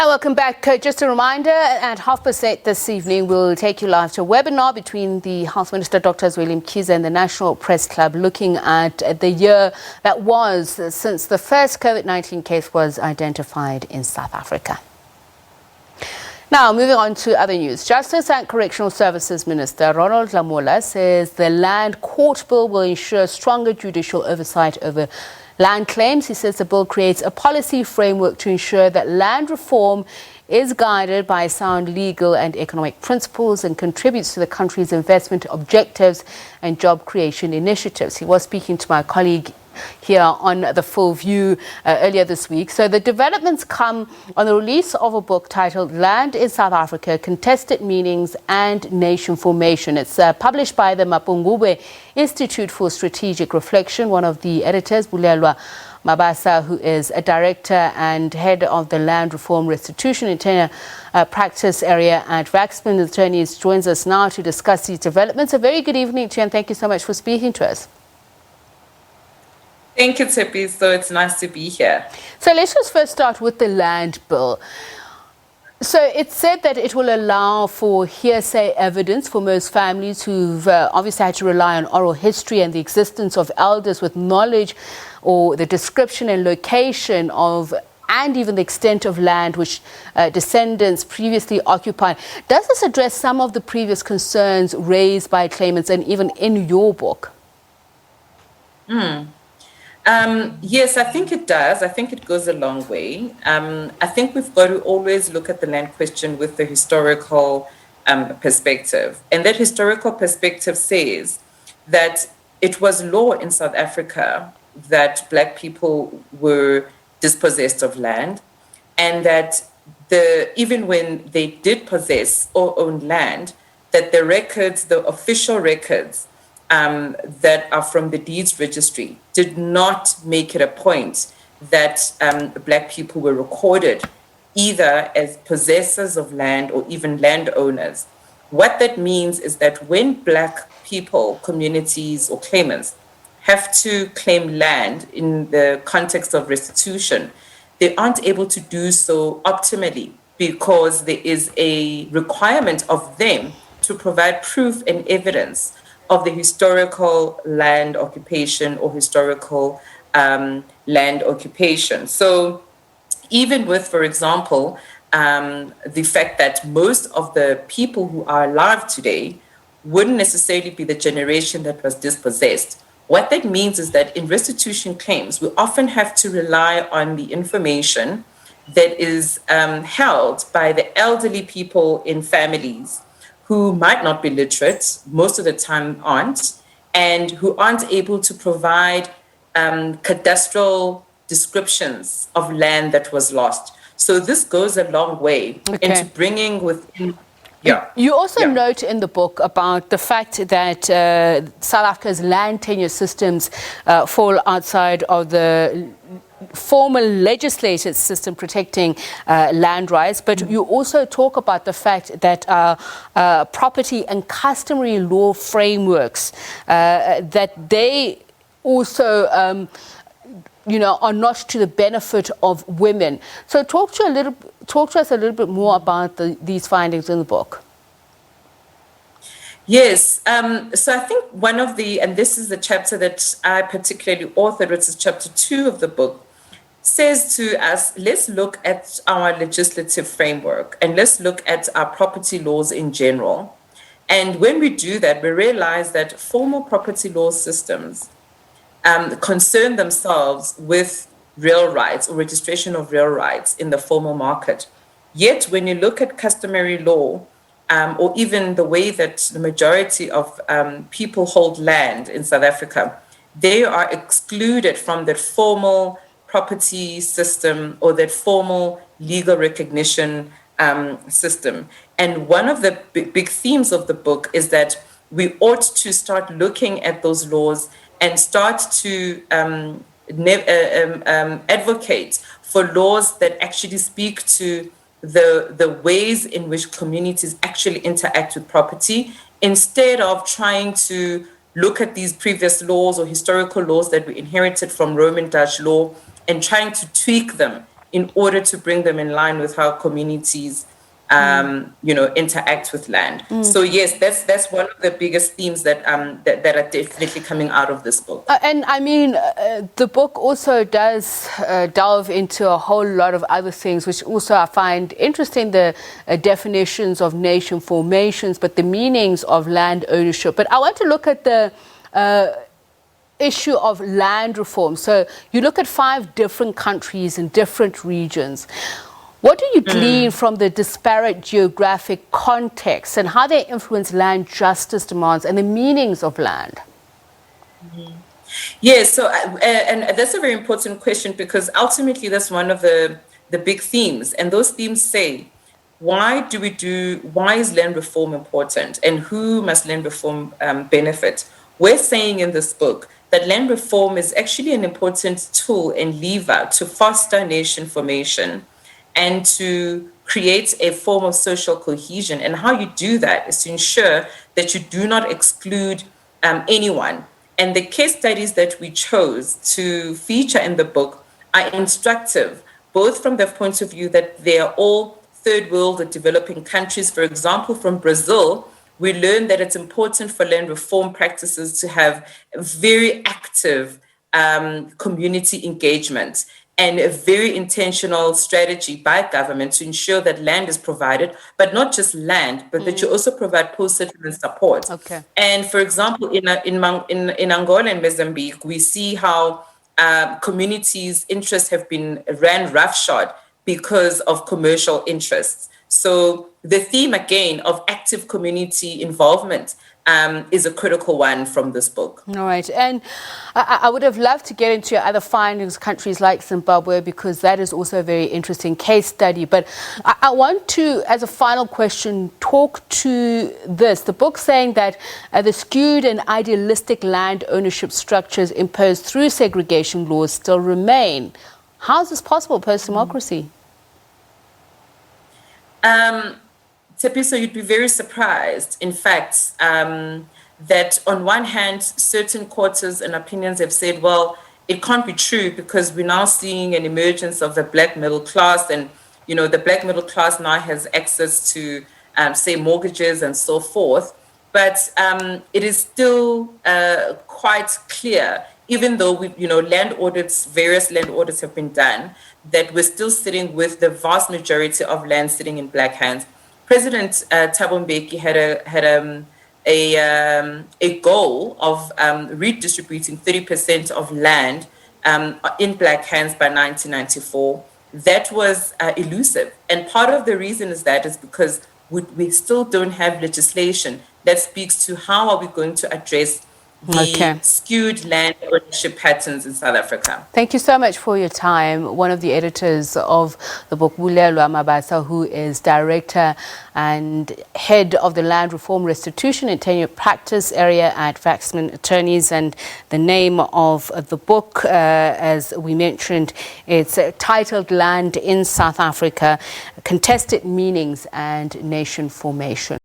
And welcome back. Just a reminder, at 8:30 this evening, we'll take you live to a webinar between the Health Minister, Dr. William Kiza, and the National Press Club, looking at the year that was since the first COVID-19 case was identified in South Africa. Now, moving on to other news. Justice and Correctional Services Minister Ronald Lamola says the Land Court Bill will ensure stronger judicial oversight over land claims. He says the bill creates a policy framework to ensure that land reform is guided by sound legal and economic principles and contributes to the country's investment objectives and job creation initiatives. He was speaking to my colleague here on The Full View earlier this week. So the developments come on the release of a book titled Land in South Africa, Contested Meanings and Nation Formation. It's published by the Mapungubwe Institute for Strategic Reflection. One of the editors, Bulelwa Mabasa, who is a director and head of the Land Reform, Restitution and Tenure practice area at Werksmans Attorney, joins us now to discuss these developments. A very good evening to you, and thank you so much for speaking to us. Thank you, Tippy. So it's nice to be here. So let's just first start with the land bill. So it said that it will allow for hearsay evidence for most families who've obviously had to rely on oral history and the existence of elders with knowledge or the description and location of and even the extent of land which descendants previously occupied. Does this address some of the previous concerns raised by claimants and even in your book? Yes, I think it does. I think it goes a long way. I think we've got to always look at the land question with the historical perspective. And that historical perspective says that it was law in South Africa that Black people were dispossessed of land, and that even when they did possess or own land, that the records, the official records, that are from the deeds registry did not make it a point that Black people were recorded either as possessors of land or even landowners. What that means is that when Black people, communities or claimants have to claim land in the context of restitution, they aren't able to do so optimally because there is a requirement of them to provide proof and evidence of the historical land occupation or historical land occupation. So even with, for example, the fact that most of the people who are alive today wouldn't necessarily be the generation that was dispossessed, what that means is that in restitution claims, we often have to rely on the information that is held by the elderly people in families who might not be literate, most of the time aren't, and who aren't able to provide cadastral descriptions of land that was lost. So this goes a long way into bringing within. You also note in the book about the fact that South Africa's land tenure systems fall outside of the formal legislated system protecting land rights, but you also talk about the fact that property and customary law frameworks that they also are not to the benefit of women. So talk to us a little bit more about these findings in the book. Yes, so I think one of and this is the chapter that I particularly authored, which is chapter 2 of the book, says to us, let's look at our legislative framework and let's look at our property laws in general. And when we do that, we realize that formal property law systems concern themselves with real rights or registration of real rights in the formal market. Yet when you look at customary law, or even the way that the majority of people hold land in South Africa, they are excluded from the formal property system or that formal legal recognition system. And one of the big themes of the book is that we ought to start looking at those laws and start to advocate for laws that actually speak to the ways in which communities actually interact with property, instead of trying to look at these previous laws or historical laws that we inherited from Roman Dutch law and trying to tweak them in order to bring them in line with how communities interact with land. So yes, that's one of the biggest themes that that are definitely coming out of this book. And I mean, the book also does delve into a whole lot of other things, which also I find interesting, the definitions of nation formations, but the meanings of land ownership. But I want to look at the issue of land reform. So you look at 5 different countries in different regions. What do you glean from the disparate geographic contexts and how they influence land justice demands and the meanings of land? Yes, so and that's a very important question, because ultimately that's one of the big themes, and those themes say, why is land reform important, and who must land reform benefit? We're saying in this book that land reform is actually an important tool and lever to foster nation formation and to create a form of social cohesion. And how you do that is to ensure that you do not exclude anyone. And the case studies that we chose to feature in the book are instructive, both from the point of view that they are all third world or developing countries. For example, from Brazil, we learned that it's important for land reform practices to have a very active community engagement and a very intentional strategy by government to ensure that land is provided, but not just land, but that you also provide post-settlement support. Okay. And for example, in Angola and Mozambique, we see how communities' interests have been ran roughshod because of commercial interests. So the theme, again, of active community involvement is a critical one from this book. All right. And I would have loved to get into your other findings, countries like Zimbabwe, because that is also a very interesting case study. But I want to, as a final question, talk to this. The book saying that the skewed and idealistic land ownership structures imposed through segregation laws still remain. How is this possible post-democracy? Tepiso, you'd be very surprised, in fact, that on one hand, certain quarters and opinions have said, well, it can't be true because we're now seeing an emergence of the black middle class, and, you know, the black middle class now has access to, say, mortgages and so forth. But it is still quite clear, even though various land audits have been done, that we're still sitting with the vast majority of land sitting in black hands. President Thabo Mbeki had a goal of redistributing 30% of land in black hands by 1994. That was elusive. And part of the reason is because we still don't have legislation that speaks to how are we going to address the skewed land ownership patterns in South Africa. Thank you so much for your time. One of the editors of the book, Bulelwa Mabasa, who is director and head of the Land Reform, Restitution and Tenure Practice area at Werksmans Attorneys. And the name of the book, as we mentioned, it's titled Land in South Africa, Contested Meanings and Nation Formation.